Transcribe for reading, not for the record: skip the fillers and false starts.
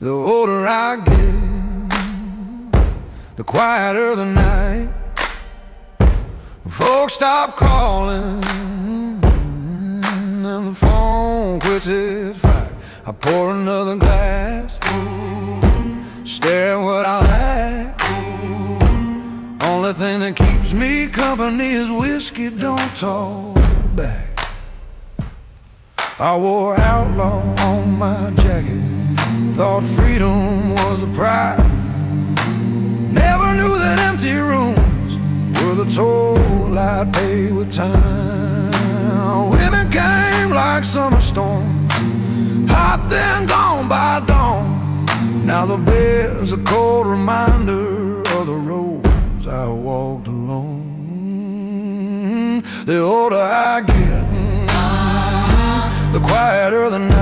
The older I get, the quieter the night. Folks stop calling and the phone quits its fight. I pour another glass, stare at what I lack. Only thing that keeps me company is whiskey, don't talk back. I wore outlaw on my jacket, thought freedom was a prize. Never knew that empty rooms were the toll I'd pay with time. Women came like summer storms, hot then gone by dawn. Now the bed's a cold reminder of the roads I walked alone. The older I get, the quieter the night.